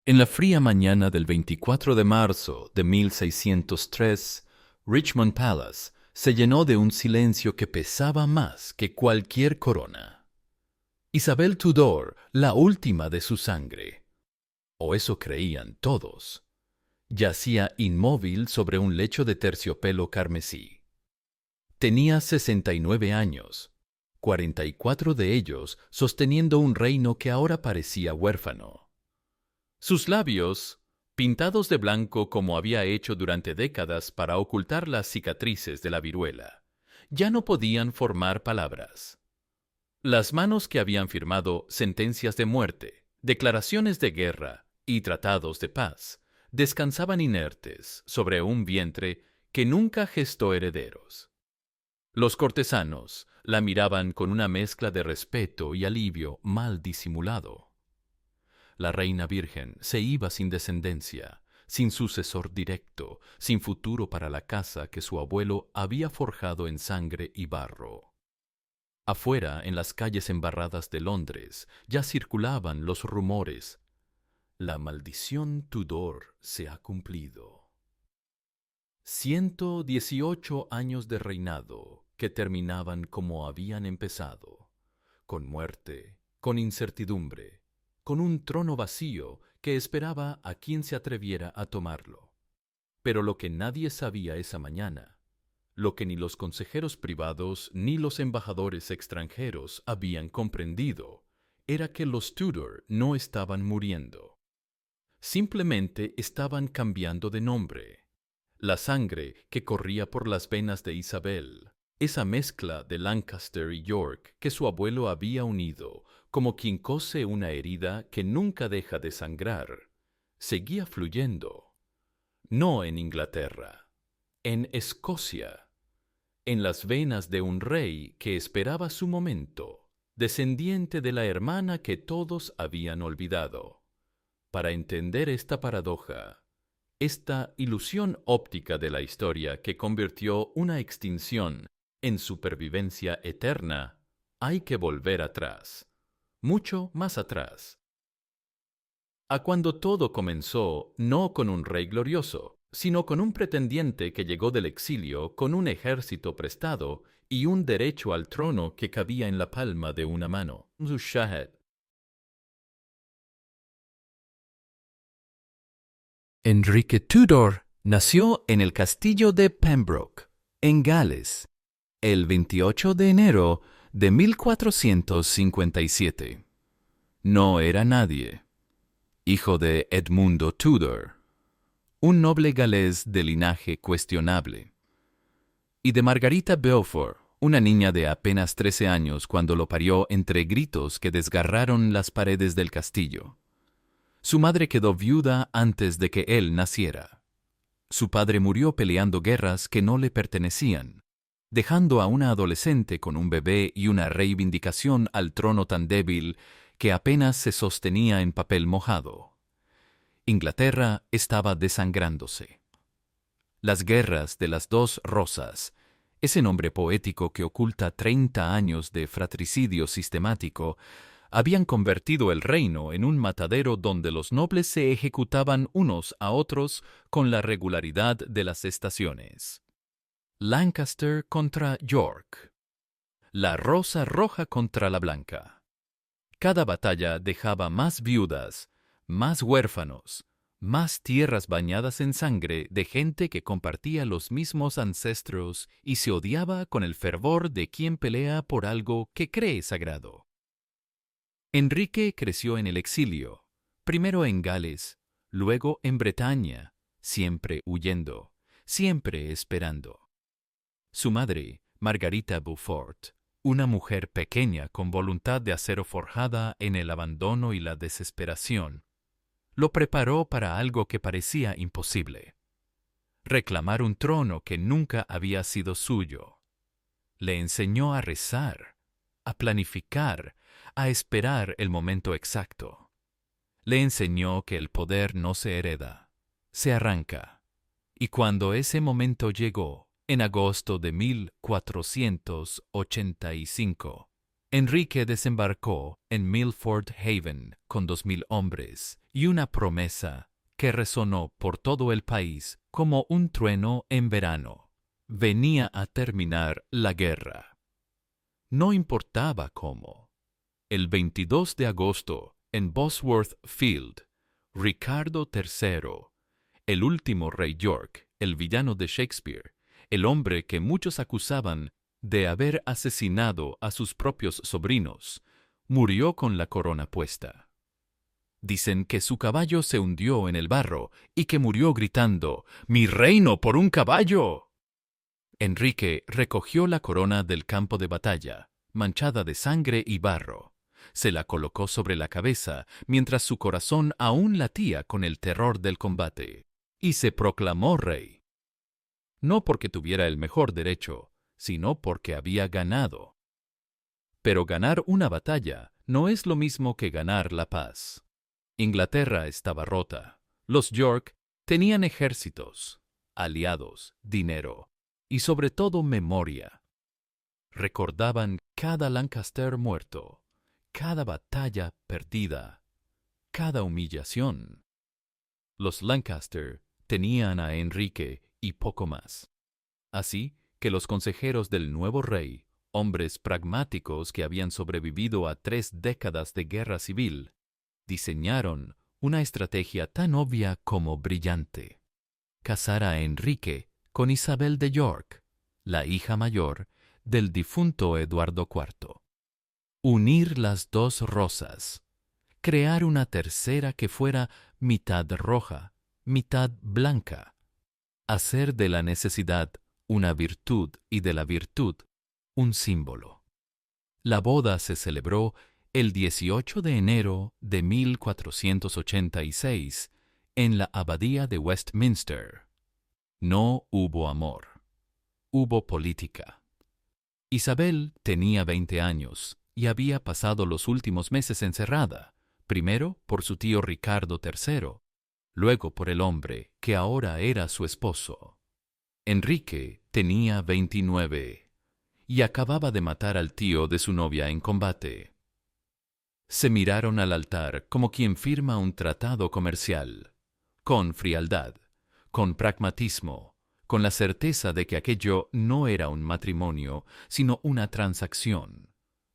En la fría mañana del 24 de marzo de 1603, Richmond Palace se llenó de un silencio que pesaba más que cualquier corona. Isabel Tudor, la última de su sangre, o eso creían todos, yacía inmóvil sobre un lecho de terciopelo carmesí. Tenía 69 años, 44 de ellos sosteniendo un reino que ahora parecía huérfano. Sus labios, pintados de blanco como había hecho durante décadas para ocultar las cicatrices de la viruela, ya no podían formar palabras. Las manos que habían firmado sentencias de muerte, declaraciones de guerra y tratados de paz descansaban inertes sobre un vientre que nunca gestó herederos. Los cortesanos la miraban con una mezcla de respeto y alivio mal disimulado. La reina virgen se iba sin descendencia, sin sucesor directo, sin futuro para la casa que su abuelo había forjado en sangre y barro. Afuera, en las calles embarradas de Londres, ya circulaban los rumores. La maldición Tudor se ha cumplido. 118 años de reinado que terminaban como habían empezado, con muerte, con incertidumbre, con un trono vacío que esperaba a quien se atreviera a tomarlo. Pero lo que nadie sabía esa mañana, lo que ni los consejeros privados ni los embajadores extranjeros habían comprendido, era que los Tudor no estaban muriendo. Simplemente estaban cambiando de nombre. La sangre que corría por las venas de Isabel, esa mezcla de Lancaster y York que su abuelo había unido, como quien cose una herida que nunca deja de sangrar, seguía fluyendo. No en Inglaterra, en Escocia, en las venas de un rey que esperaba su momento, descendiente de la hermana que todos habían olvidado. Para entender esta paradoja, esta ilusión óptica de la historia que convirtió una extinción en supervivencia eterna, hay que volver atrás, mucho más atrás, a cuando todo comenzó no con un rey glorioso, sino con un pretendiente que llegó del exilio con un ejército prestado y un derecho al trono que cabía en la palma de una mano. Shahid. Enrique Tudor nació en el castillo de Pembroke, en Gales, el 28 de enero de 1457. No era nadie. Hijo de Edmundo Tudor, un noble galés de linaje cuestionable, y de Margarita Beaufort, una niña de apenas 13 años cuando lo parió entre gritos que desgarraron las paredes del castillo. Su madre quedó viuda antes de que él naciera. Su padre murió peleando guerras que no le pertenecían, dejando a una adolescente con un bebé y una reivindicación al trono tan débil que apenas se sostenía en papel mojado. Inglaterra estaba desangrándose. Las guerras de las dos rosas, ese nombre poético que oculta 30 años de fratricidio sistemático, habían convertido el reino en un matadero donde los nobles se ejecutaban unos a otros con la regularidad de las estaciones. Lancaster contra York. La rosa roja contra la blanca. Cada batalla dejaba más viudas, más huérfanos, más tierras bañadas en sangre de gente que compartía los mismos ancestros y se odiaba con el fervor de quien pelea por algo que cree sagrado. Enrique creció en el exilio, primero en Gales, luego en Bretaña, siempre huyendo, siempre esperando. Su madre, Margarita Beaufort, una mujer pequeña con voluntad de acero forjada en el abandono y la desesperación, lo preparó para algo que parecía imposible: reclamar un trono que nunca había sido suyo. Le enseñó a rezar, a planificar, a esperar el momento exacto. Le enseñó que el poder no se hereda, se arranca. Y cuando ese momento llegó, en agosto de 1485, Enrique desembarcó en Milford Haven con 2000 hombres y una promesa que resonó por todo el país como un trueno en verano. Venía a terminar la guerra. No importaba cómo. El 22 de agosto, en Bosworth Field, Ricardo III, el último rey York, el villano de Shakespeare, el hombre que muchos acusaban de haber asesinado a sus propios sobrinos, murió con la corona puesta. Dicen que su caballo se hundió en el barro y que murió gritando «¡Mi reino por un caballo!». Enrique recogió la corona del campo de batalla, manchada de sangre y barro. Se la colocó sobre la cabeza mientras su corazón aún latía con el terror del combate, y se proclamó rey. No porque tuviera el mejor derecho, sino porque había ganado. Pero ganar una batalla no es lo mismo que ganar la paz. Inglaterra estaba rota. Los York tenían ejércitos, aliados, dinero y sobre todo memoria. Recordaban cada Lancaster muerto, cada batalla perdida, cada humillación. Los Lancaster tenían a Enrique y poco más. Así que los consejeros del nuevo rey, hombres pragmáticos que habían sobrevivido a 3 décadas de guerra civil, diseñaron una estrategia tan obvia como brillante: casar a Enrique con Isabel de York, la hija mayor del difunto Eduardo IV. Unir las dos rosas, crear una tercera que fuera mitad roja, mitad blanca, hacer de la necesidad una virtud y de la virtud un símbolo. La boda se celebró el 18 de enero de 1486 en la abadía de Westminster. No hubo amor, hubo política. Isabel tenía 20 años y había pasado los últimos meses encerrada, primero por su tío Ricardo III, luego por el hombre que ahora era su esposo. Enrique tenía 29 y acababa de matar al tío de su novia en combate. Se miraron al altar como quien firma un tratado comercial, con frialdad, con pragmatismo, con la certeza de que aquello no era un matrimonio, sino una transacción,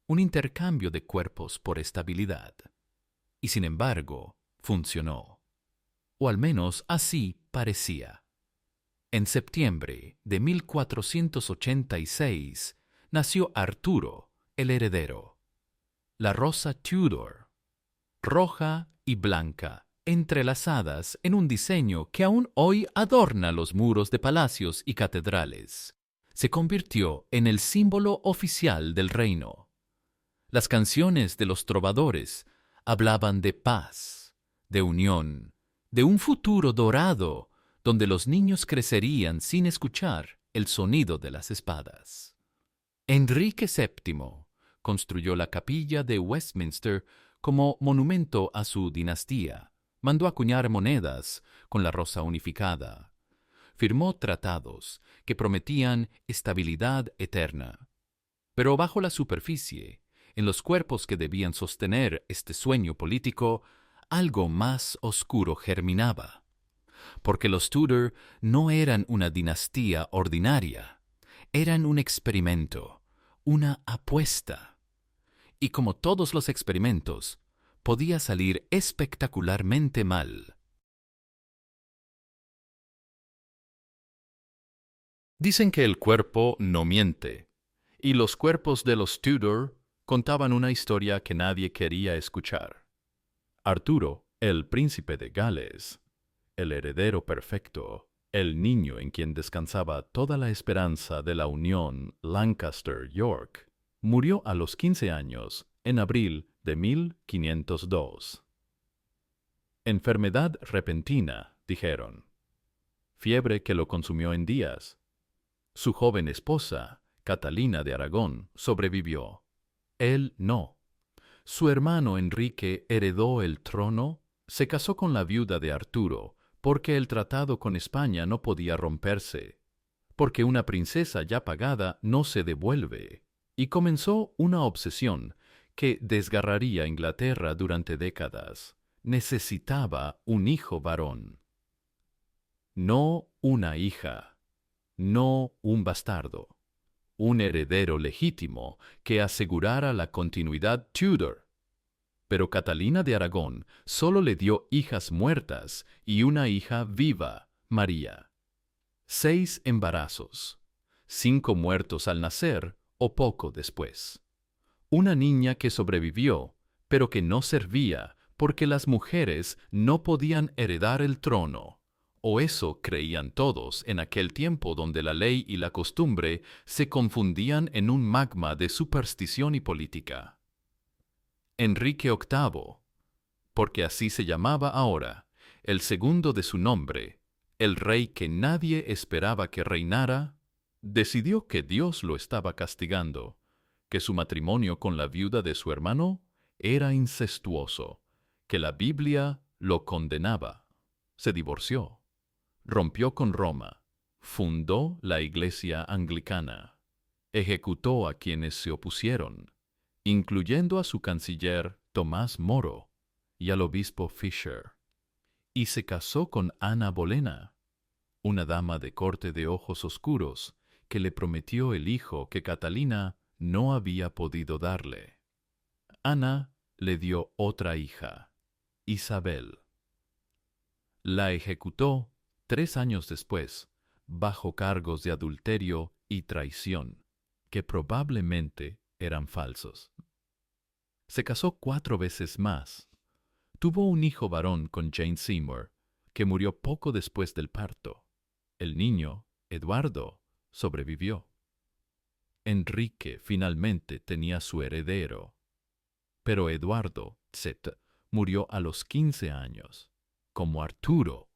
un intercambio de cuerpos por estabilidad. Y sin embargo, funcionó. O al menos así parecía. En septiembre de 1486 nació Arturo, el heredero. La rosa Tudor, roja y blanca, entrelazadas en un diseño que aún hoy adorna los muros de palacios y catedrales, se convirtió en el símbolo oficial del reino. Las canciones de los trovadores hablaban de paz, de unión, de un futuro dorado donde los niños crecerían sin escuchar el sonido de las espadas. Enrique VII construyó la capilla de Westminster como monumento a su dinastía, mandó acuñar monedas con la rosa unificada, firmó tratados que prometían estabilidad eterna. Pero bajo la superficie, en los cuerpos que debían sostener este sueño político, algo más oscuro germinaba. Porque los Tudor no eran una dinastía ordinaria, eran un experimento, una apuesta. Y como todos los experimentos, podía salir espectacularmente mal. Dicen que el cuerpo no miente, y los cuerpos de los Tudor contaban una historia que nadie quería escuchar. Arturo, el príncipe de Gales, el heredero perfecto, el niño en quien descansaba toda la esperanza de la unión Lancaster-York, murió a los 15 años, en abril de 1502. Enfermedad repentina, dijeron. Fiebre que lo consumió en días. Su joven esposa, Catalina de Aragón, sobrevivió. Él no. Su hermano Enrique heredó el trono, se casó con la viuda de Arturo, porque el tratado con España no podía romperse, porque una princesa ya pagada no se devuelve, y comenzó una obsesión que desgarraría Inglaterra durante décadas. Necesitaba un hijo varón. No una hija, no un bastardo. Un heredero legítimo que asegurara la continuidad Tudor. Pero Catalina de Aragón solo le dio hijas muertas y una hija viva, María. 6 embarazos, 5 muertos al nacer o poco después. Una niña que sobrevivió, pero que no servía porque las mujeres no podían heredar el trono. O eso creían todos en aquel tiempo donde la ley y la costumbre se confundían en un magma de superstición y política. Enrique VIII, porque así se llamaba ahora, el segundo de su nombre, el rey que nadie esperaba que reinara, decidió que Dios lo estaba castigando, que su matrimonio con la viuda de su hermano era incestuoso, que la Biblia lo condenaba. Se divorció, rompió con Roma, fundó la Iglesia Anglicana, ejecutó a quienes se opusieron, incluyendo a su canciller Tomás Moro y al obispo Fisher, y se casó con Ana Bolena, una dama de corte de ojos oscuros que le prometió el hijo que Catalina no había podido darle. Ana le dio otra hija, Isabel. La ejecutó 3 años después, bajo cargos de adulterio y traición, que probablemente eran falsos. Se casó 4 veces más. Tuvo un hijo varón con Jane Seymour, que murió poco después del parto. El niño, Eduardo, sobrevivió. Enrique finalmente tenía su heredero, pero Eduardo Z murió a los 15 años, como Arturo,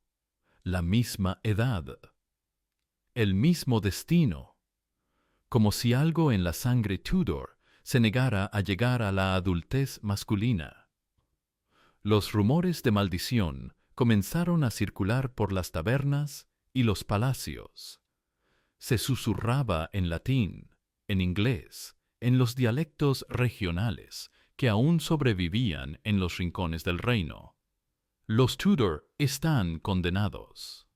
la misma edad, el mismo destino, como si algo en la sangre Tudor se negara a llegar a la adultez masculina. Los rumores de maldición comenzaron a circular por las tabernas y los palacios. Se susurraba en latín, en inglés, en los dialectos regionales que aún sobrevivían en los rincones del reino. Los Tudor están condenados.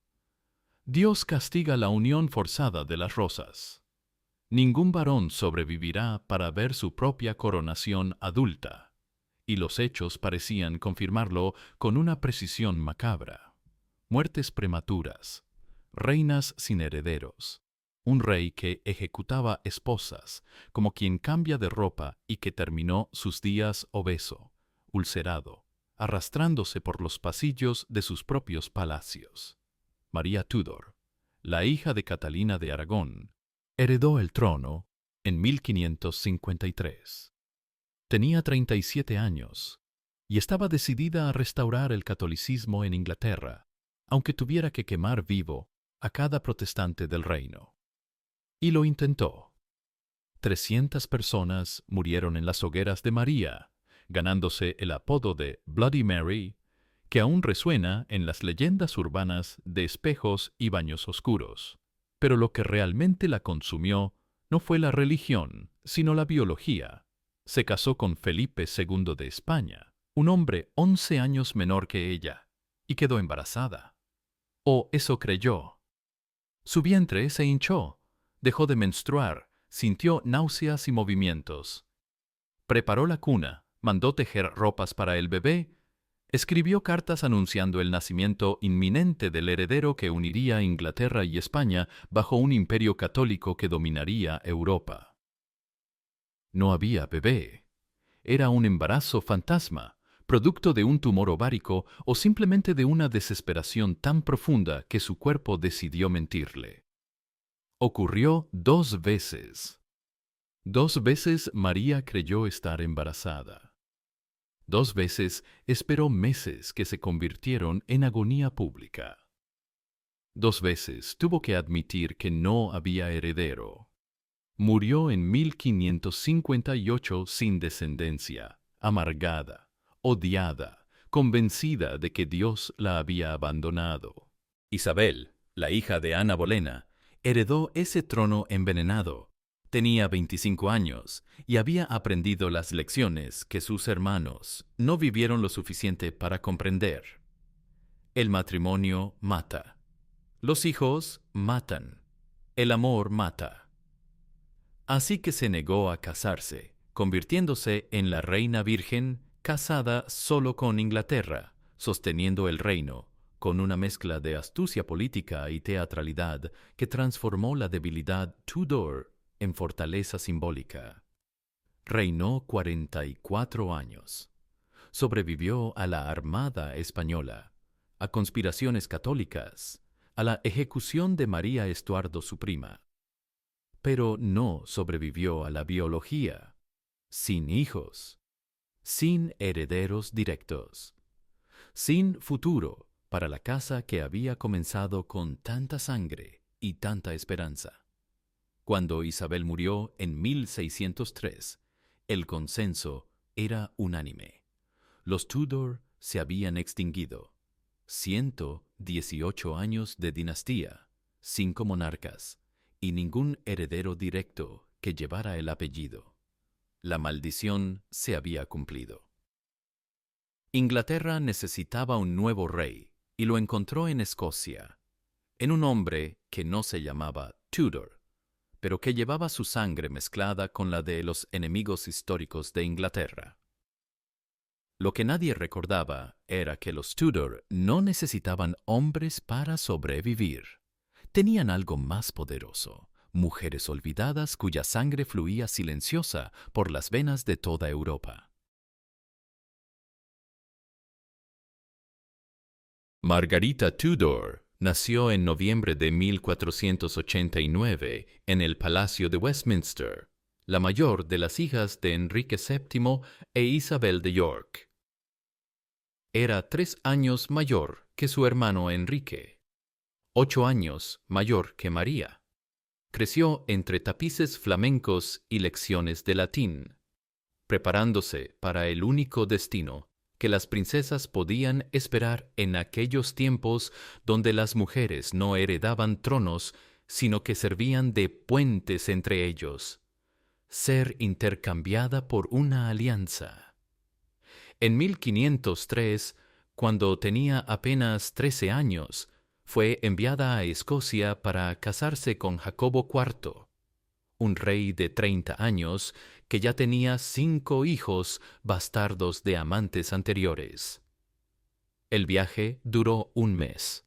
Dios castiga la unión forzada de las rosas. Ningún varón sobrevivirá para ver su propia coronación adulta, y los hechos parecían confirmarlo con una precisión macabra. Muertes prematuras, reinas sin herederos, un rey que ejecutaba esposas, como quien cambia de ropa y que terminó sus días obeso, ulcerado, arrastrándose por los pasillos de sus propios palacios. María Tudor, la hija de Catalina de Aragón, heredó el trono en 1553. Tenía 37 años y estaba decidida a restaurar el catolicismo en Inglaterra, aunque tuviera que quemar vivo a cada protestante del reino. Y lo intentó. 300 personas murieron en las hogueras de María, ganándose el apodo de Bloody Mary, que aún resuena en las leyendas urbanas de espejos y baños oscuros. Pero lo que realmente la consumió no fue la religión, sino la biología. Se casó con Felipe II de España, un hombre 11 años menor que ella, y quedó embarazada. O eso creyó. Su vientre se hinchó, dejó de menstruar, sintió náuseas y movimientos. Preparó la cuna, mandó tejer ropas para el bebé, escribió cartas anunciando el nacimiento inminente del heredero que uniría Inglaterra y España bajo un imperio católico que dominaría Europa. No había bebé. Era un embarazo fantasma, producto de un tumor ovárico o simplemente de una desesperación tan profunda que su cuerpo decidió mentirle. Ocurrió 2 veces. 2 veces María creyó estar embarazada. 2 veces esperó meses que se convirtieron en agonía pública. 2 veces tuvo que admitir que no había heredero. Murió en 1558 sin descendencia, amargada, odiada, convencida de que Dios la había abandonado. Isabel, la hija de Ana Bolena, heredó ese trono envenenado, Tenía 25 años y había aprendido las lecciones que sus hermanos no vivieron lo suficiente para comprender. El matrimonio mata. Los hijos matan. El amor mata. Así que se negó a casarse, convirtiéndose en la reina virgen casada solo con Inglaterra, sosteniendo el reino, con una mezcla de astucia política y teatralidad que transformó la debilidad Tudor en fortaleza simbólica. Reinó 44 años. Sobrevivió a la Armada Española, a conspiraciones católicas, a la ejecución de María Estuardo su prima. Pero no sobrevivió a la biología, sin hijos, sin herederos directos, sin futuro para la casa que había comenzado con tanta sangre y tanta esperanza. Cuando Isabel murió en 1603, el consenso era unánime. Los Tudor se habían extinguido. 118 años de dinastía, 5 monarcas y ningún heredero directo que llevara el apellido. La maldición se había cumplido. Inglaterra necesitaba un nuevo rey y lo encontró en Escocia, en un hombre que no se llamaba Tudor, pero que llevaba su sangre mezclada con la de los enemigos históricos de Inglaterra. Lo que nadie recordaba era que los Tudor no necesitaban hombres para sobrevivir. Tenían algo más poderoso, mujeres olvidadas cuya sangre fluía silenciosa por las venas de toda Europa. Margarita Tudor nació en noviembre de 1489 en el Palacio de Westminster, la mayor de las hijas de Enrique VII e Isabel de York. Era 3 años mayor que su hermano Enrique, 8 años mayor que María. Creció entre tapices flamencos y lecciones de latín, preparándose para el único destino que las princesas podían esperar en aquellos tiempos donde las mujeres no heredaban tronos, sino que servían de puentes entre ellos, ser intercambiada por una alianza. En 1503, cuando tenía apenas 13 años, fue enviada a Escocia para casarse con Jacobo IV, un rey de 30 años que ya tenía 5 hijos bastardos de amantes anteriores. El viaje duró un mes.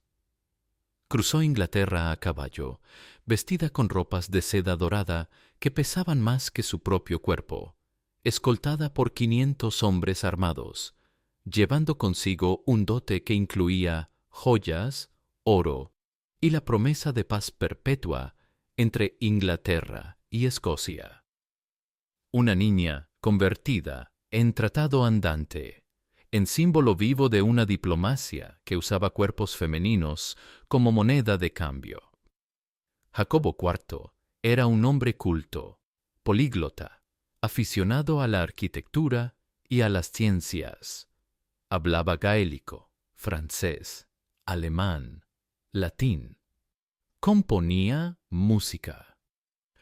Cruzó Inglaterra a caballo, vestida con ropas de seda dorada que pesaban más que su propio cuerpo, escoltada por 500 hombres armados, llevando consigo un dote que incluía joyas, oro y la promesa de paz perpetua entre Inglaterra y Escocia. Una niña convertida en tratado andante, en símbolo vivo de una diplomacia que usaba cuerpos femeninos como moneda de cambio. Jacobo IV era un hombre culto, políglota, aficionado a la arquitectura y a las ciencias. Hablaba gaélico, francés, alemán, latín. Componía música.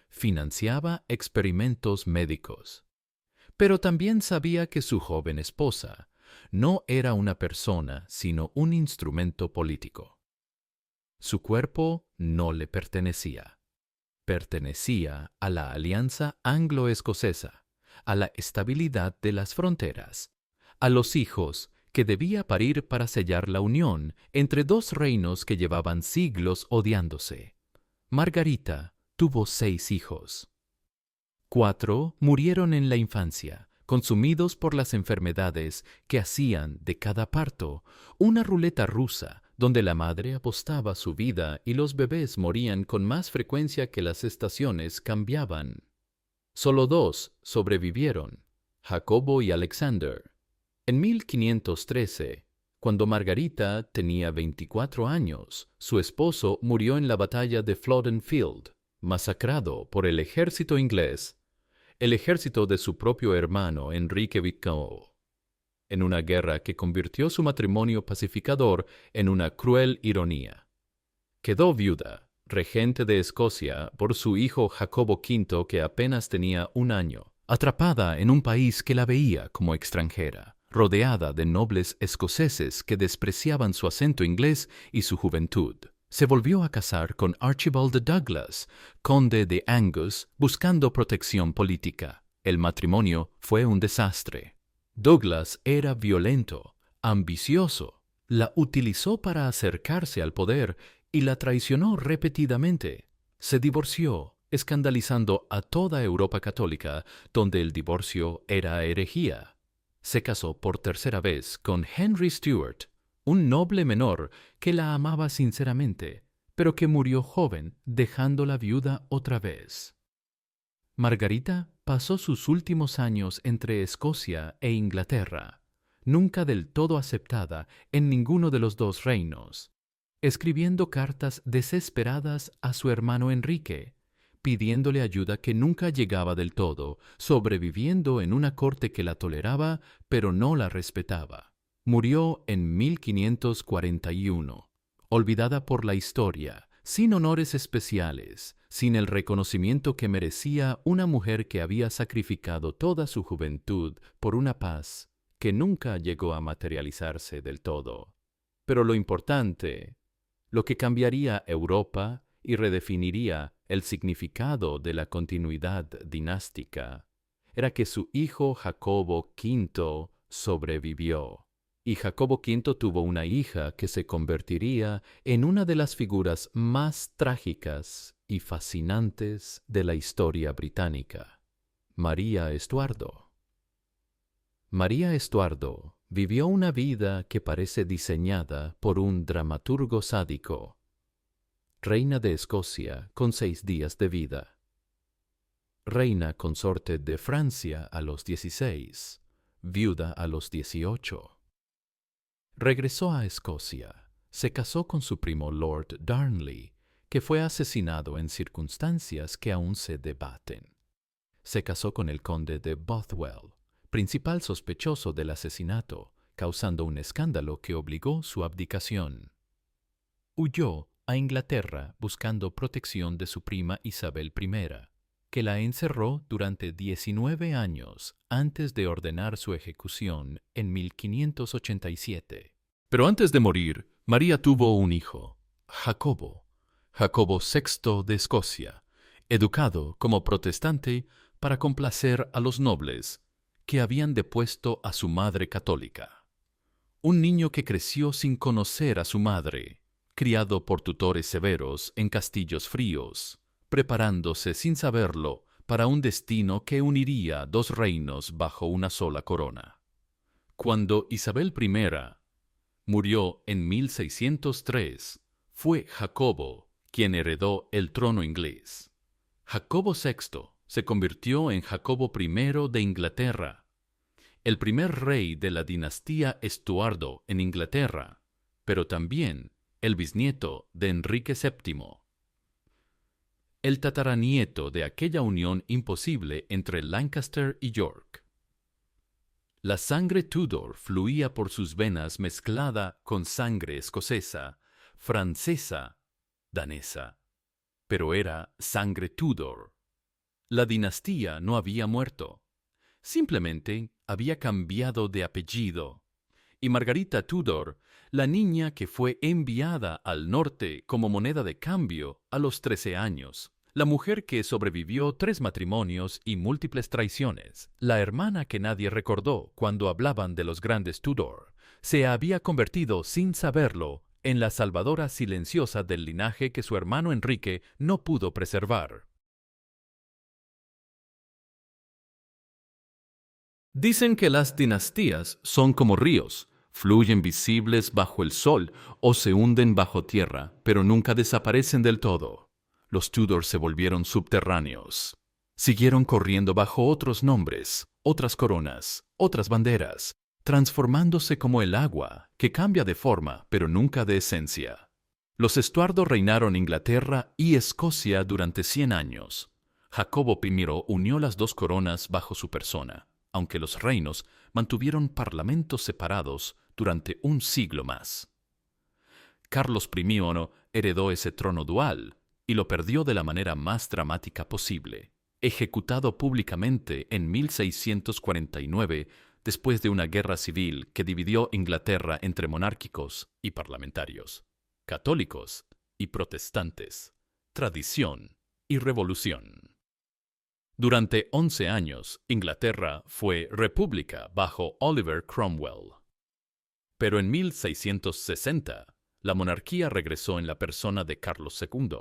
Financiaba experimentos médicos. Pero también sabía que su joven esposa no era una persona, sino un instrumento político. Su cuerpo no le pertenecía. Pertenecía a la alianza anglo-escocesa, a la estabilidad de las fronteras, a los hijos que debía parir para sellar la unión entre 2 reinos que llevaban siglos odiándose. Margarita tuvo 6 hijos. 4 murieron en la infancia, consumidos por las enfermedades que hacían de cada parto una ruleta rusa donde la madre apostaba su vida y los bebés morían con más frecuencia que las estaciones cambiaban. Solo 2 sobrevivieron, Jacobo y Alexander. En 1513, cuando Margarita tenía 24 años, su esposo murió en la batalla de Flodden Field, masacrado por el ejército inglés, el ejército de su propio hermano Enrique VIII, en una guerra que convirtió su matrimonio pacificador en una cruel ironía. Quedó viuda, regente de Escocia por su hijo Jacobo V, que apenas tenía 1 año, atrapada en un país que la veía como extranjera, rodeada de nobles escoceses que despreciaban su acento inglés y su juventud. Se volvió a casar con Archibald de Douglas, conde de Angus, buscando protección política. El matrimonio fue un desastre. Douglas era violento, ambicioso, la utilizó para acercarse al poder y la traicionó repetidamente. Se divorció, escandalizando a toda Europa católica, donde el divorcio era herejía. Se casó por tercera vez con Henry Stuart, un noble menor que la amaba sinceramente, pero que murió joven, dejándola viuda otra vez. Margarita pasó sus últimos años entre Escocia e Inglaterra, nunca del todo aceptada en ninguno de los dos reinos, escribiendo cartas desesperadas a su hermano Enrique, pidiéndole ayuda que nunca llegaba del todo, sobreviviendo en una corte que la toleraba pero no la respetaba. Murió en 1541, olvidada por la historia, sin honores especiales, sin el reconocimiento que merecía una mujer que había sacrificado toda su juventud por una paz que nunca llegó a materializarse del todo. Pero lo importante, lo que cambiaría Europa y redefiniría el significado de la continuidad dinástica, era que su hijo Jacobo V sobrevivió. Y Jacobo V tuvo una hija que se convertiría en una de las figuras más trágicas y fascinantes de la historia británica, María Estuardo. María Estuardo vivió una vida que parece diseñada por un dramaturgo sádico. Reina de Escocia con 6 días de vida. Reina consorte de Francia a los 16, viuda a los 18. Regresó a Escocia, se casó con su primo Lord Darnley, que fue asesinado en circunstancias que aún se debaten. Se casó con el conde de Bothwell, principal sospechoso del asesinato, causando un escándalo que obligó su abdicación. Huyó a Inglaterra buscando protección de su prima Isabel I, que la encerró durante 19 años antes de ordenar su ejecución en 1587. Pero antes de morir, María tuvo un hijo, Jacobo VI de Escocia, educado como protestante para complacer a los nobles que habían depuesto a su madre católica. Un niño que creció sin conocer a su madre, criado por tutores severos en castillos fríos, preparándose sin saberlo para un destino que uniría 2 reinos bajo una sola corona. Cuando Isabel I murió en 1603, fue Jacobo quien heredó el trono inglés. Jacobo VI se convirtió en Jacobo I de Inglaterra, el primer rey de la dinastía Estuardo en Inglaterra, pero también el bisnieto de Enrique VII, el tataranieto de aquella unión imposible entre Lancaster y York. La sangre Tudor fluía por sus venas mezclada con sangre escocesa, francesa, danesa, pero era sangre Tudor. La dinastía no había muerto, simplemente había cambiado de apellido, y Margarita Tudor, la niña que fue enviada al norte como moneda de cambio a los 13 años, la mujer que sobrevivió 3 matrimonios y múltiples traiciones, la hermana que nadie recordó cuando hablaban de los grandes Tudor, se había convertido sin saberlo en la salvadora silenciosa del linaje que su hermano Enrique no pudo preservar. Dicen que las dinastías son como ríos, fluyen visibles bajo el sol o se hunden bajo tierra, pero nunca desaparecen del todo. Los Tudor se volvieron subterráneos. Siguieron corriendo bajo otros nombres, otras coronas, otras banderas, transformándose como el agua, que cambia de forma, pero nunca de esencia. Los Estuardo reinaron Inglaterra y Escocia durante 100 años. Jacobo I unió las 2 coronas bajo su persona, aunque los reinos mantuvieron parlamentos separados durante 1 siglo más. Carlos I heredó ese trono dual, y lo perdió de la manera más dramática posible, ejecutado públicamente en 1649 después de una guerra civil que dividió Inglaterra entre monárquicos y parlamentarios, católicos y protestantes, tradición y revolución. Durante 11 años, Inglaterra fue república bajo Oliver Cromwell. Pero en 1660, la monarquía regresó en la persona de Carlos II,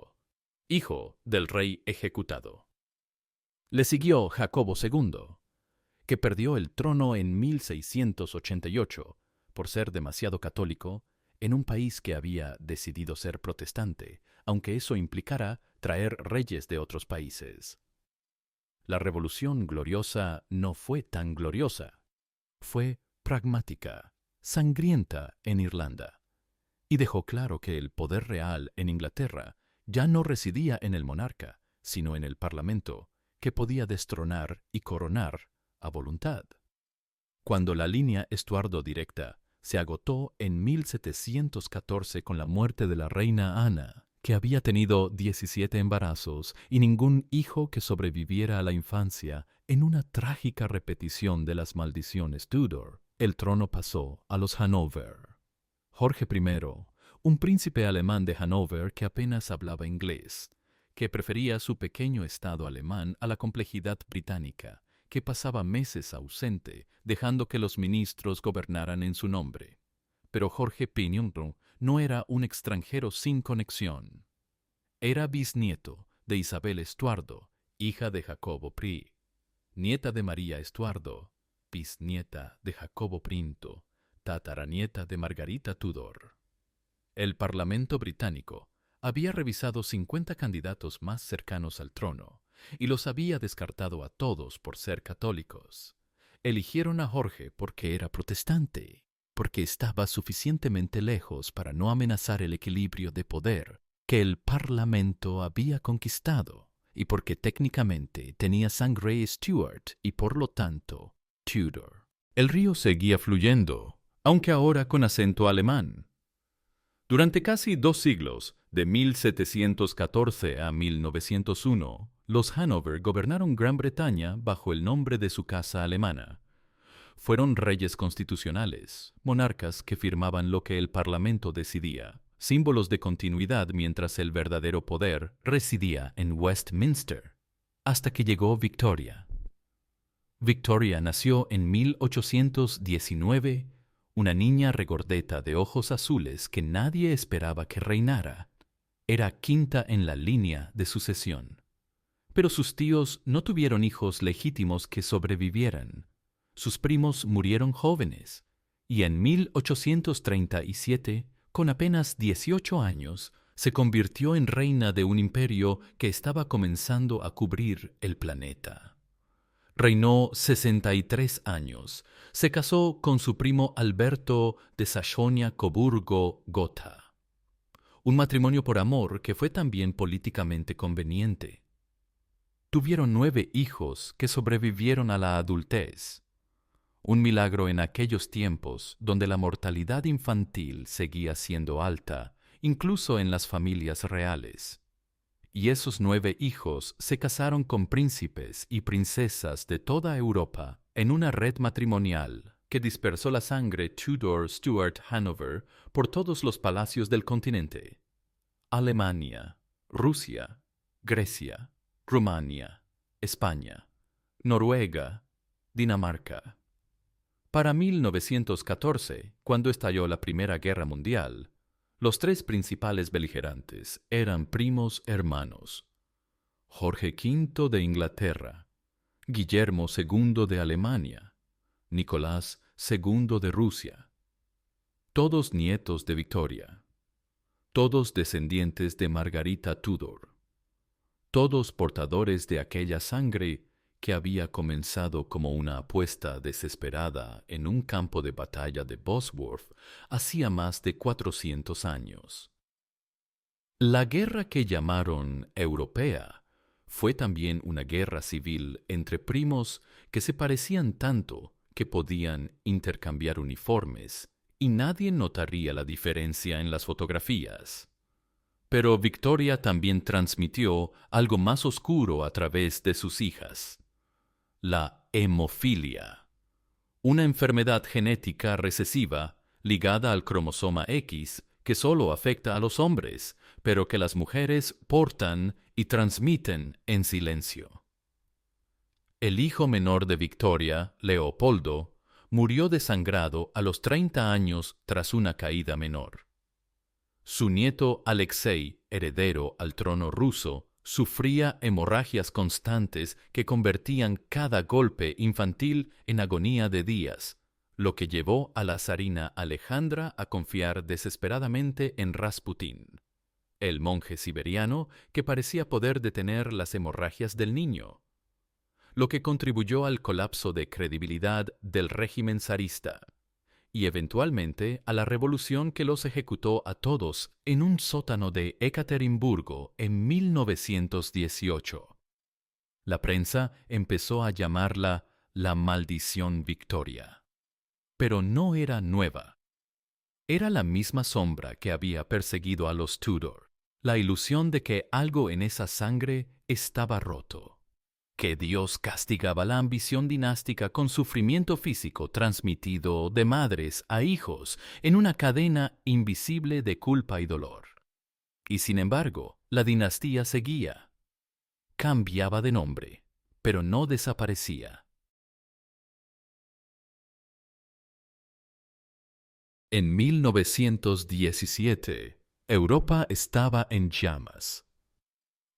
hijo del rey ejecutado. Le siguió Jacobo II, que perdió el trono en 1688 por ser demasiado católico en un país que había decidido ser protestante, aunque eso implicara traer reyes de otros países. La Revolución Gloriosa no fue tan gloriosa. Fue pragmática, sangrienta en Irlanda, y dejó claro que el poder real en Inglaterra ya no residía en el monarca, sino en el Parlamento, que podía destronar y coronar a voluntad. Cuando la línea Estuardo directa se agotó en 1714 con la muerte de la reina Ana, que había tenido 17 embarazos y ningún hijo que sobreviviera a la infancia en una trágica repetición de las maldiciones Tudor, el trono pasó a los Hanover. Jorge I, un príncipe alemán de Hanover que apenas hablaba inglés, que prefería su pequeño estado alemán a la complejidad británica, que pasaba meses ausente, dejando que los ministros gobernaran en su nombre. Pero Jorge I no era un extranjero sin conexión. Era bisnieto de Isabel Estuardo, hija de Jacobo I, nieta de María Estuardo, bisnieta de Jacobo V, tataranieta de Margarita Tudor. El Parlamento británico había revisado 50 candidatos más cercanos al trono y los había descartado a todos por ser católicos. Eligieron a Jorge porque era protestante, porque estaba suficientemente lejos para no amenazar el equilibrio de poder que el Parlamento había conquistado, y porque técnicamente tenía sangre Stuart y por lo tanto Tudor. El río seguía fluyendo, aunque ahora con acento alemán. Durante casi 2 siglos, de 1714 a 1901, los Hanover gobernaron Gran Bretaña bajo el nombre de su casa alemana. Fueron reyes constitucionales, monarcas que firmaban lo que el Parlamento decidía, símbolos de continuidad mientras el verdadero poder residía en Westminster, hasta que llegó Victoria. Victoria nació en 1819, una niña regordeta de ojos azules que nadie esperaba que reinara. Era quinta en la línea de sucesión. Pero sus tíos no tuvieron hijos legítimos que sobrevivieran. Sus primos murieron jóvenes, y en 1837, con apenas 18 años, se convirtió en reina de un imperio que estaba comenzando a cubrir el planeta. Reinó 63 años. Se casó con su primo Alberto de Sajonia-Coburgo-Gotha. Un matrimonio por amor que fue también políticamente conveniente. Tuvieron 9 hijos que sobrevivieron a la adultez. Un milagro en aquellos tiempos donde la mortalidad infantil seguía siendo alta, incluso en las familias reales. Y esos 9 hijos se casaron con príncipes y princesas de toda Europa en una red matrimonial que dispersó la sangre Tudor, Stuart, Hanover por todos los palacios del continente. Alemania, Rusia, Grecia, Rumania, España, Noruega, Dinamarca. Para 1914, cuando estalló la Primera Guerra Mundial, los 3 principales beligerantes eran primos hermanos: Jorge V de Inglaterra, Guillermo II de Alemania, Nicolás II de Rusia, todos nietos de Victoria, todos descendientes de Margarita Tudor, todos portadores de aquella sangre que había comenzado como una apuesta desesperada en un campo de batalla de Bosworth hacía más de 400 años. La guerra que llamaron europea fue también una guerra civil entre primos que se parecían tanto que podían intercambiar uniformes y nadie notaría la diferencia en las fotografías. Pero Victoria también transmitió algo más oscuro a través de sus hijas: la hemofilia, una enfermedad genética recesiva ligada al cromosoma X que solo afecta a los hombres, pero que las mujeres portan y transmiten en silencio. El hijo menor de Victoria, Leopoldo, murió desangrado a los 30 años tras una caída menor. Su nieto Alexei, heredero al trono ruso, sufría hemorragias constantes que convertían cada golpe infantil en agonía de días, lo que llevó a la zarina Alejandra a confiar desesperadamente en Rasputín, el monje siberiano que parecía poder detener las hemorragias del niño, lo que contribuyó al colapso de credibilidad del régimen zarista y eventualmente a la revolución que los ejecutó a todos en un sótano de Ekaterimburgo en 1918. La prensa empezó a llamarla la maldición Victoria. Pero no era nueva. Era la misma sombra que había perseguido a los Tudor, la ilusión de que algo en esa sangre estaba roto, que Dios castigaba la ambición dinástica con sufrimiento físico transmitido de madres a hijos en una cadena invisible de culpa y dolor. Y sin embargo, la dinastía seguía. Cambiaba de nombre, pero no desaparecía. En 1917, Europa estaba en llamas.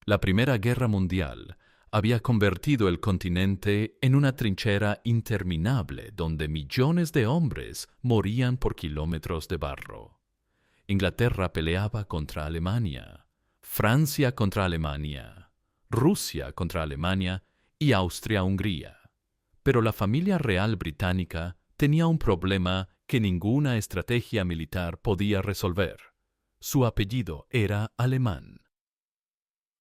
La Primera Guerra Mundial había convertido el continente en una trinchera interminable donde millones de hombres morían por kilómetros de barro. Inglaterra peleaba contra Alemania, Francia contra Alemania, Rusia contra Alemania y Austria-Hungría. Pero la familia real británica tenía un problema que ninguna estrategia militar podía resolver. Su apellido era alemán.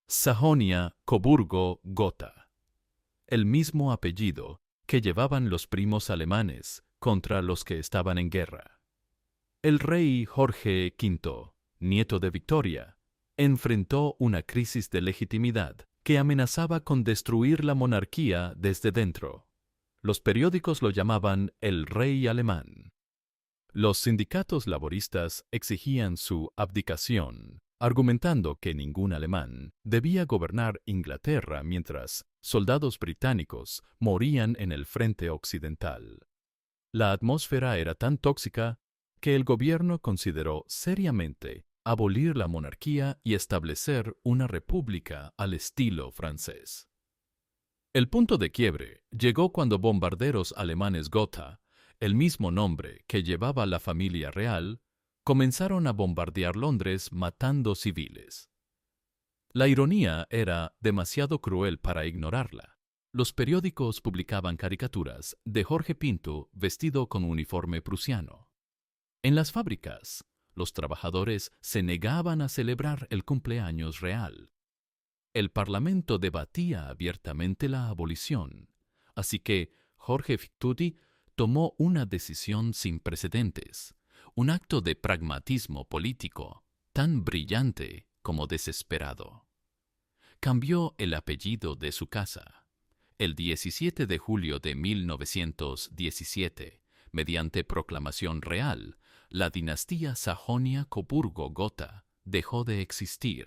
Sajonia-Coburgo-Gotha, el mismo apellido que llevaban los primos alemanes contra los que estaban en guerra. El rey Jorge V, nieto de Victoria, enfrentó una crisis de legitimidad que amenazaba con destruir la monarquía desde dentro. Los periódicos lo llamaban el rey alemán. Los sindicatos laboristas exigían su abdicación, argumentando que ningún alemán debía gobernar Inglaterra mientras soldados británicos morían en el frente occidental. La atmósfera era tan tóxica que el gobierno consideró seriamente abolir la monarquía y establecer una república al estilo francés. El punto de quiebre llegó cuando bombarderos alemanes Gotha, el mismo nombre que llevaba la familia real, comenzaron a bombardear Londres matando civiles. La ironía era demasiado cruel para ignorarla. Los periódicos publicaban caricaturas de Jorge V vestido con uniforme prusiano. En las fábricas, los trabajadores se negaban a celebrar el cumpleaños real. El Parlamento debatía abiertamente la abolición, así que Jorge Victuti tomó una decisión sin precedentes, un acto de pragmatismo político tan brillante como desesperado. Cambió el apellido de su casa. El 17 de julio de 1917, mediante proclamación real, la dinastía Sajonia-Coburgo-Gotha dejó de existir.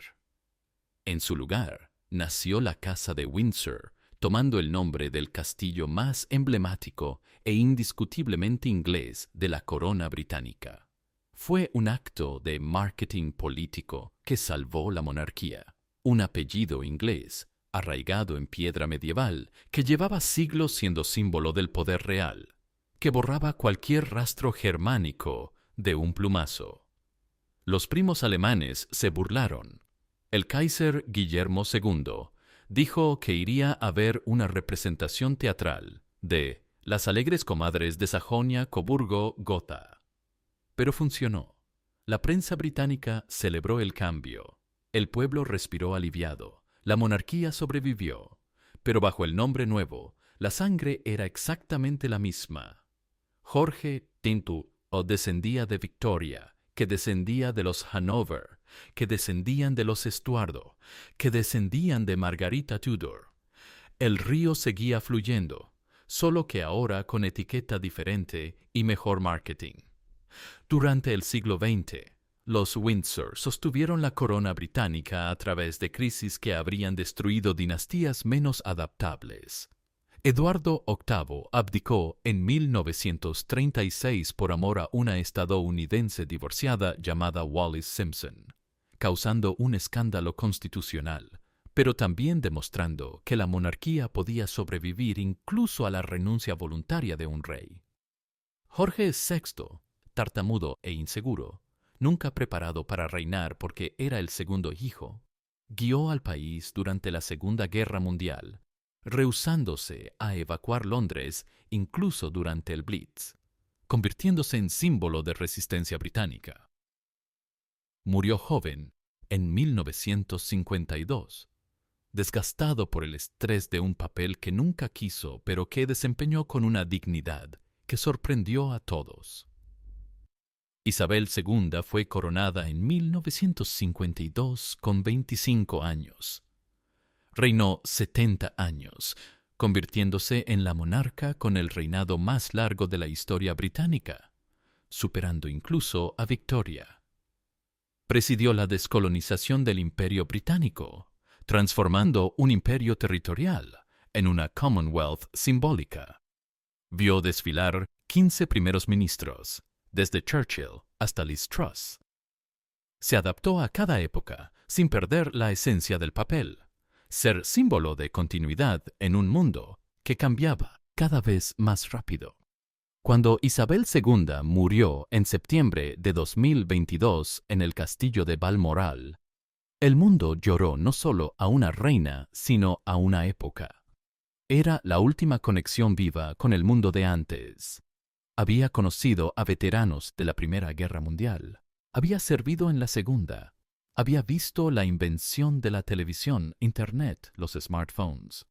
En su lugar, nació la Casa de Windsor, tomando el nombre del castillo más emblemático e indiscutiblemente inglés de la corona británica. Fue un acto de marketing político que salvó la monarquía. Un apellido inglés, arraigado en piedra medieval, que llevaba siglos siendo símbolo del poder real, que borraba cualquier rastro germánico de un plumazo. Los primos alemanes se burlaron. El Kaiser Guillermo II dijo que iría a ver una representación teatral de Las alegres comadres de Sajonia-Coburgo-Gotha. Pero funcionó. La prensa británica celebró el cambio. El pueblo respiró aliviado. La monarquía sobrevivió. Pero bajo el nombre nuevo, la sangre era exactamente la misma. Jorge V descendía de Victoria, que descendía de los Hanover, que descendían de los Estuardo, que descendían de Margarita Tudor. El río seguía fluyendo, solo que ahora con etiqueta diferente y mejor marketing. Durante el siglo XX, los Windsor sostuvieron la corona británica a través de crisis que habrían destruido dinastías menos adaptables. Eduardo VIII abdicó en 1936 por amor a una estadounidense divorciada llamada Wallis Simpson, causando un escándalo constitucional, pero también demostrando que la monarquía podía sobrevivir incluso a la renuncia voluntaria de un rey. Jorge VI, tartamudo e inseguro, nunca preparado para reinar porque era el segundo hijo, guió al país durante la Segunda Guerra Mundial, rehusándose a evacuar Londres incluso durante el Blitz, convirtiéndose en símbolo de resistencia británica. Murió joven en 1952, desgastado por el estrés de un papel que nunca quiso pero que desempeñó con una dignidad que sorprendió a todos. Isabel II fue coronada en 1952 con 25 años. Reinó 70 años, convirtiéndose en la monarca con el reinado más largo de la historia británica, superando incluso a Victoria. Presidió la descolonización del Imperio Británico, transformando un imperio territorial en una Commonwealth simbólica. Vio desfilar 15 primeros ministros, desde Churchill hasta Liz Truss. Se adaptó a cada época sin perder la esencia del papel, ser símbolo de continuidad en un mundo que cambiaba cada vez más rápido. Cuando Isabel II murió en septiembre de 2022 en el castillo de Balmoral, el mundo lloró no solo a una reina, sino a una época. Era la última conexión viva con el mundo de antes. Había conocido a veteranos de la Primera Guerra Mundial. Había servido en la Segunda. Había visto la invención de la televisión, Internet, los smartphones.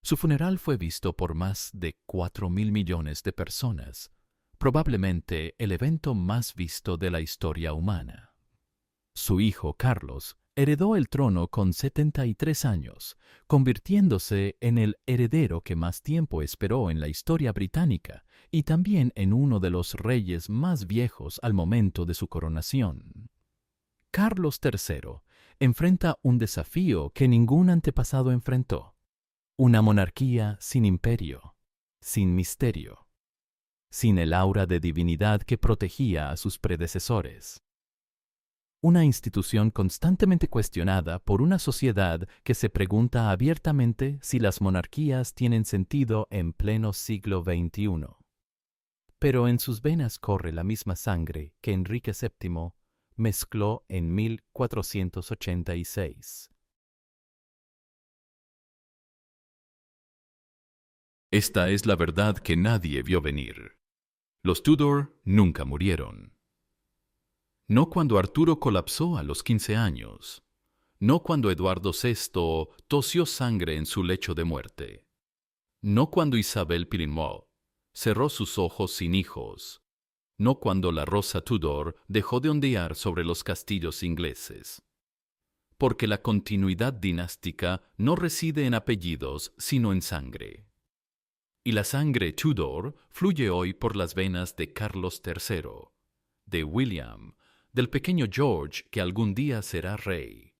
Su funeral fue visto por más de 4.000 millones de personas, probablemente el evento más visto de la historia humana. Su hijo, Carlos, heredó el trono con 73 años, convirtiéndose en el heredero que más tiempo esperó en la historia británica y también en uno de los reyes más viejos al momento de su coronación. Carlos III enfrenta un desafío que ningún antepasado enfrentó: una monarquía sin imperio, sin misterio, sin el aura de divinidad que protegía a sus predecesores. Una institución constantemente cuestionada por una sociedad que se pregunta abiertamente si las monarquías tienen sentido en pleno siglo XXI. Pero en sus venas corre la misma sangre que Enrique VII mezcló en 1486. Esta es la verdad que nadie vio venir. Los Tudor nunca murieron. No cuando Arturo colapsó a los 15 años. No cuando Eduardo VI tosió sangre en su lecho de muerte. No cuando Isabel Pilinmont cerró sus ojos sin hijos. No cuando la Rosa Tudor dejó de ondear sobre los castillos ingleses. Porque la continuidad dinástica no reside en apellidos, sino en sangre. Y la sangre Tudor fluye hoy por las venas de Carlos III, de William, del pequeño George que algún día será rey.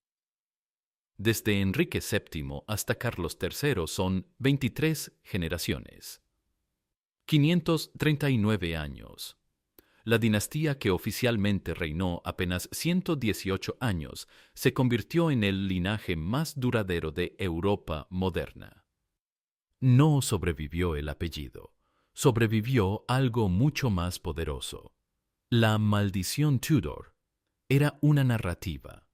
Desde Enrique VII hasta Carlos III son 23 generaciones. 539 años. La dinastía que oficialmente reinó apenas 118 años se convirtió en el linaje más duradero de Europa moderna. No sobrevivió el apellido, sobrevivió algo mucho más poderoso. La maldición Tudor era una narrativa,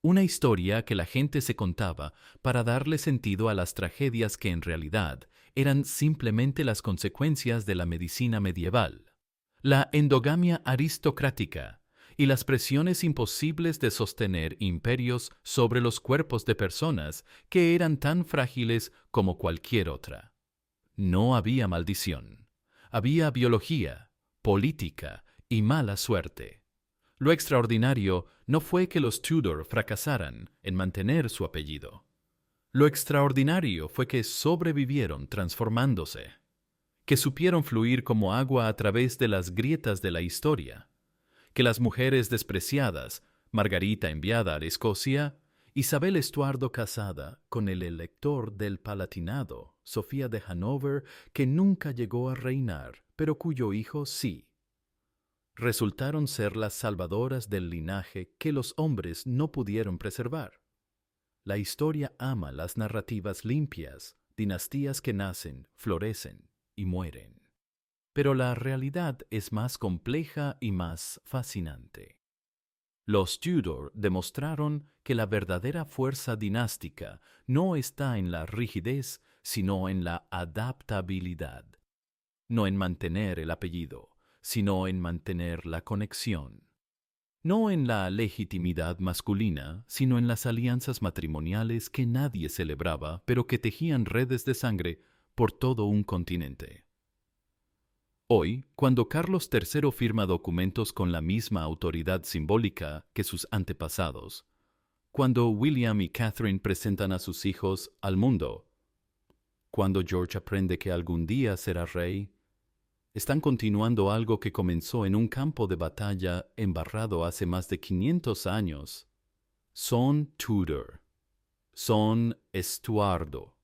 una historia que la gente se contaba para darle sentido a las tragedias que en realidad eran simplemente las consecuencias de la medicina medieval, la endogamia aristocrática y las presiones imposibles de sostener imperios sobre los cuerpos de personas que eran tan frágiles como cualquier otra. No había maldición, había biología, política y mala suerte. Lo extraordinario no fue que los Tudor fracasaran en mantener su apellido. Lo extraordinario fue que sobrevivieron transformándose, que supieron fluir como agua a través de las grietas de la historia, que las mujeres despreciadas, Margarita enviada a Escocia, Isabel Estuardo casada con el elector del Palatinado, Sofía de Hanover, que nunca llegó a reinar, pero cuyo hijo sí, resultaron ser las salvadoras del linaje que los hombres no pudieron preservar. La historia ama las narrativas limpias, dinastías que nacen, florecen y mueren. Pero la realidad es más compleja y más fascinante. Los Tudor demostraron que la verdadera fuerza dinástica no está en la rigidez, sino en la adaptabilidad. No en mantener el apellido, sino en mantener la conexión. No en la legitimidad masculina, sino en las alianzas matrimoniales que nadie celebraba, pero que tejían redes de sangre por todo un continente. Hoy, cuando Carlos III firma documentos con la misma autoridad simbólica que sus antepasados, cuando William y Catherine presentan a sus hijos al mundo, cuando George aprende que algún día será rey, están continuando algo que comenzó en un campo de batalla embarrado hace más de 500 años. Son Tudor, son Estuardo,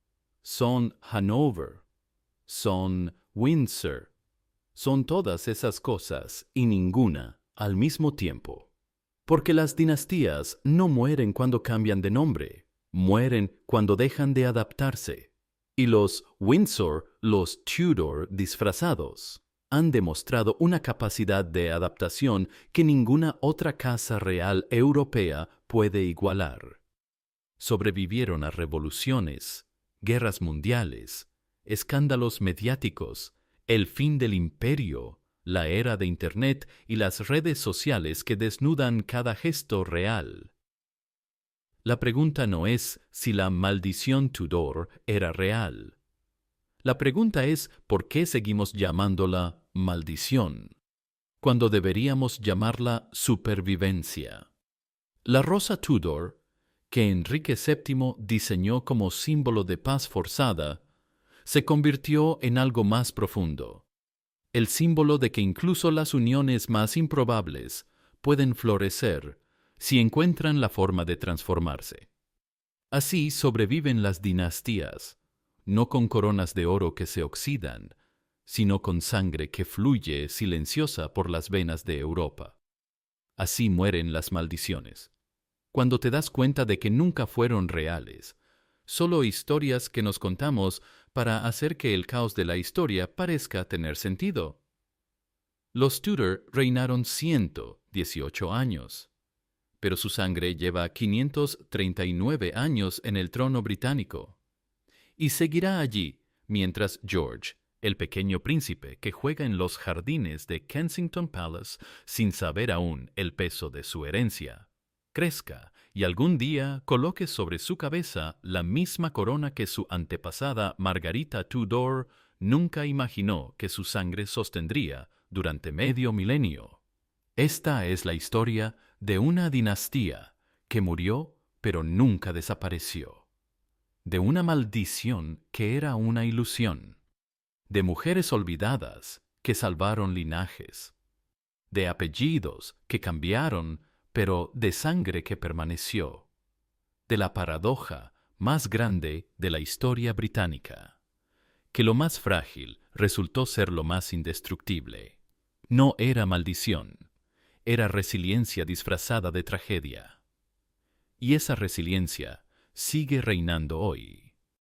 son Hanover, son Windsor. Son todas esas cosas y ninguna al mismo tiempo. Porque las dinastías no mueren cuando cambian de nombre, mueren cuando dejan de adaptarse. Y los Windsor, los Tudor disfrazados, han demostrado una capacidad de adaptación que ninguna otra casa real europea puede igualar. Sobrevivieron a revoluciones, guerras mundiales, escándalos mediáticos, el fin del imperio, la era de Internet y las redes sociales que desnudan cada gesto real. La pregunta no es si la maldición Tudor era real. La pregunta es por qué seguimos llamándola maldición, cuando deberíamos llamarla supervivencia. La rosa Tudor, que Enrique VII diseñó como símbolo de paz forzada, se convirtió en algo más profundo, el símbolo de que incluso las uniones más improbables pueden florecer si encuentran la forma de transformarse. Así sobreviven las dinastías, no con coronas de oro que se oxidan, sino con sangre que fluye silenciosa por las venas de Europa. Así mueren las maldiciones, cuando te das cuenta de que nunca fueron reales, solo historias que nos contamos para hacer que el caos de la historia parezca tener sentido. Los Tudor reinaron 118 años, pero su sangre lleva 539 años en el trono británico, y seguirá allí mientras George, el pequeño príncipe que juega en los jardines de Kensington Palace sin saber aún el peso de su herencia, crezca y algún día coloque sobre su cabeza la misma corona que su antepasada Margarita Tudor nunca imaginó que su sangre sostendría durante medio milenio. Esta es la historia de una dinastía que murió pero nunca desapareció, de una maldición que era una ilusión, de mujeres olvidadas que salvaron linajes, de apellidos que cambiaron pero de sangre que permaneció, de la paradoja más grande de la historia británica, que lo más frágil resultó ser lo más indestructible. No era maldición, era resiliencia disfrazada de tragedia. Y esa resiliencia sigue reinando hoy.